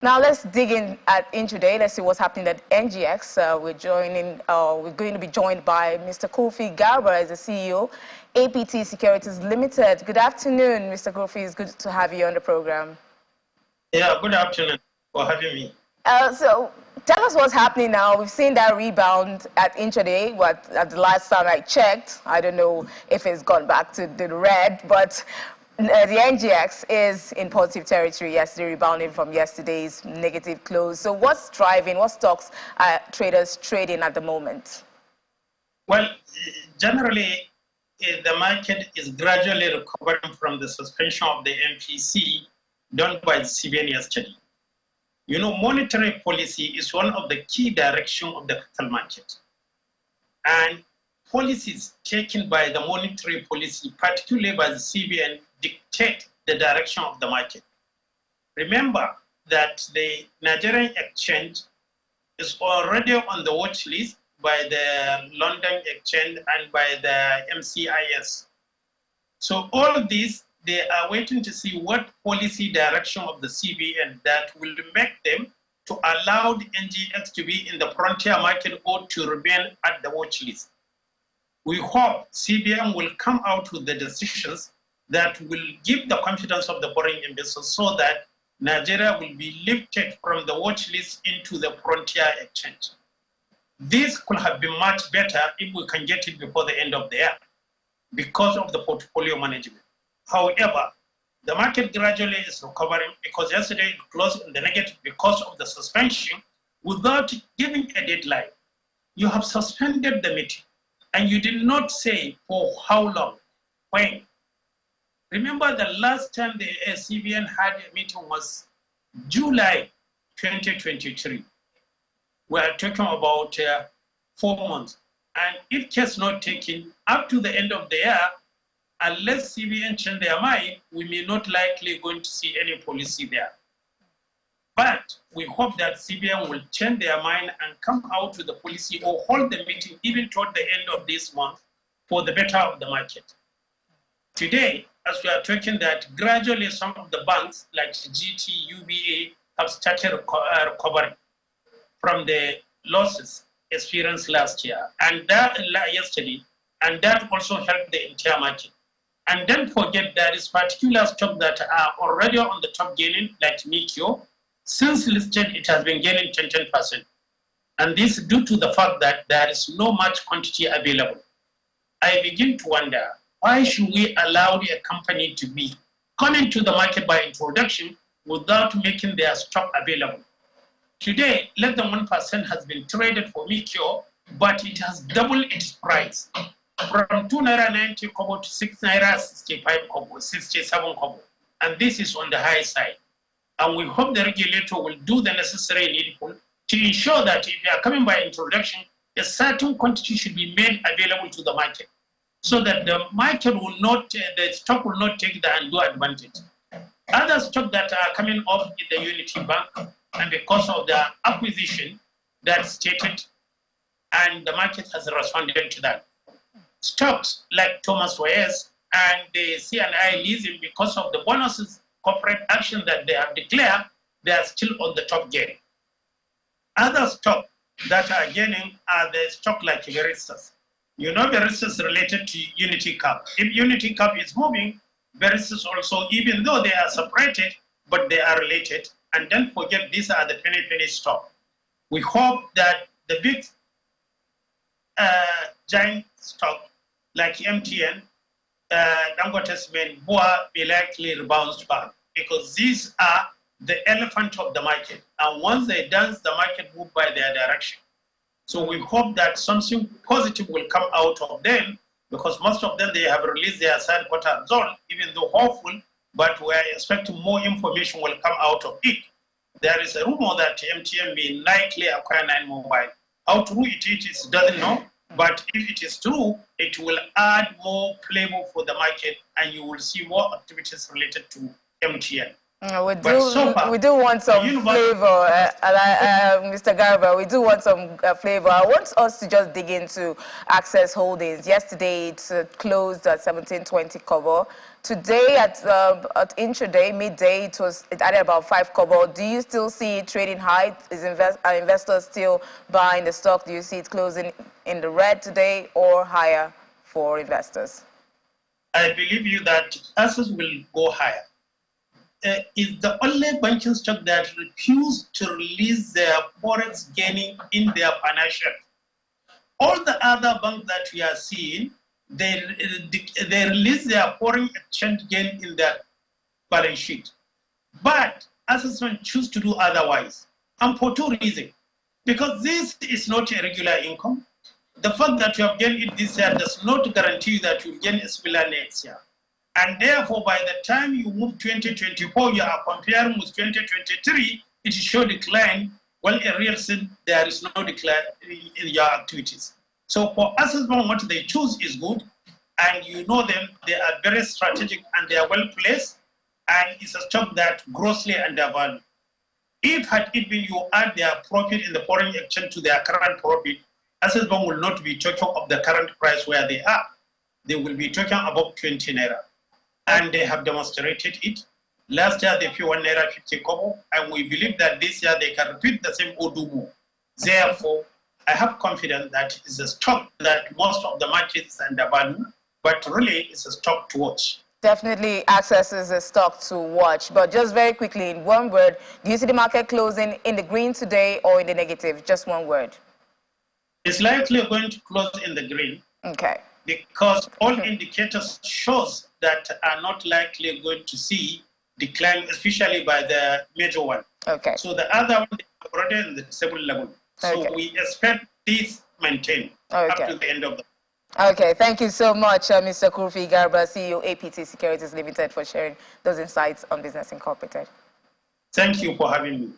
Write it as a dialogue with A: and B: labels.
A: Now let's dig in today. Let's see what's happening at NGX. We're going to be joined by Mr. Kurfi Garba as the CEO, APT Securities Limited. Good afternoon, Mr. Kurfi. It's good to have you on the program.
B: Yeah, good afternoon for having me.
A: So tell us what's happening now. We've seen that rebound at intraday. At the last time I checked, I don't know if it's gone back to the red, but the NGX is in positive territory yesterday, rebounding from yesterday's negative close. So what's driving, what stocks are traders trading at the moment?
B: Well, generally, the market is gradually recovering from the suspension of the MPC done by the CBN yesterday. You know, monetary policy is one of the key directions of the capital market. And policies taken by the monetary policy, particularly by the CBN, dictate the direction of the market. Remember that the Nigerian exchange is already on the watch list by the London exchange and by the MCIS. So all of these, they are waiting to see what policy direction of the CBN that will make them to allow the NGX to be in the frontier market or to remain at the watch list. We hope CBN will come out with the decisions that will give the confidence of the foreign investors so that Nigeria will be lifted from the watch list into the frontier exchange. This could have been much better if we can get it before the end of the year because of the portfolio management. However, the market gradually is recovering because yesterday it closed in the negative because of the suspension without giving a deadline. You have suspended the meeting and you did not say for how long, when. Remember the last time the CBN had a meeting was July 2023. We are talking about 4 months. And if case not taken, up to the end of the year, unless CBN change their mind, we may not likely going to see any policy there. But we hope that CBN will change their mind and come out with the policy or hold the meeting even toward the end of this month for the better of the market. Today, as we are talking that gradually some of the banks like GT, UBA have started recovering from the losses experienced last year and that yesterday, and that also helped the entire market. And don't forget there is particular stock that are already on the top gaining, like Mecure. Since listed, it has been gaining 10%. And this due to the fact that there is no much quantity available. I begin to wonder, why should we allow a company to be coming to the market by introduction without making their stock available? Today, less than 1% has been traded for Mecure, but it has doubled its price from 2.90 kobo to 6.65 kobo, 67 kobo. And this is on the high side. And we hope the regulator will do the necessary needful to ensure that if they are coming by introduction, a certain quantity should be made available to the market so that the market will not, the stock will not take the undue advantage. Other stock that are coming off in the Unity Bank, and because of the acquisition that's stated, and the market has responded to that. Stocks like Thomas Wayes and the C&I leasing, because of the bonuses, corporate action that they have declared, they are still on the top gain. Other stocks that are gaining are the stock like Veristas. You know, Veristas is related to Unity Cup. If Unity Cup is moving, Veristas also, even though they are separated, but they are related. And don't forget, these are the penny stock. We hope that the big giant stock like MTN, Dangote Cement, BUA may likely rebound back because these are the elephant of the market. And once they dance, the market move by their direction. So we hope that something positive will come out of them because most of them, they have released their third quarter result, even though hopeful, but we are expecting more information will come out of it. There is a rumor that MTN may likely acquire 9Mobile. How true it is, doesn't know. But if it is true, it will add more flavor for the market and you will see more activities related to MTN.
A: We do want some flavor, Mr. Garba. We do want some flavor. I want us to just dig into Access Holdings. Yesterday, it closed at 1720 kobo. Today, at intraday, midday, it added about 5 kobo. Do you still see it trading high? Are investors still buying the stock? Do you see it closing in the red today or higher for investors?
B: I believe you that Access will go higher. Is the only banking stock that refused to release their forex gaining in their financials. All the other banks that we are seeing, they release their foreign exchange gain in their balance sheet. But Access choose to do otherwise, and for two reasons. Because this is not a regular income. The fact that you have gained it this year does not guarantee that you will gain a similar next year. And therefore, by the time you move 2024, you are comparing with 2023, it should decline. Well, in real sense, there is no decline in your activities. So for Access Bank, what they choose is good. And you know them, they are very strategic and they are well placed. And it's a stock that grossly undervalued. If had it been you add their profit in the foreign exchange to their current profit, Access Bank will not be talking of the current price where they are. They will be talking about 20 naira. And they have demonstrated it. Last year, they paid 1 naira 50 kobo, and we believe that this year they can repeat the same Odumu. Therefore, I have confidence that it's a stock that most of the markets undervalue, but really it's a stock to watch.
A: Definitely, Access is a stock to watch. But just very quickly, in one word, do you see the market closing in the green today or in the negative? Just one word.
B: It's likely going to close in the green.
A: Okay.
B: Because all indicators shows that are not likely going to see decline, especially by the major one.
A: Okay.
B: So the other one is already in the stable level. So we expect this maintained up to the end of the.
A: Okay, thank you so much, Mr. Kurfi Garba, CEO, APT Securities Limited, for sharing those insights on Business Incorporated.
B: Thank you for having me.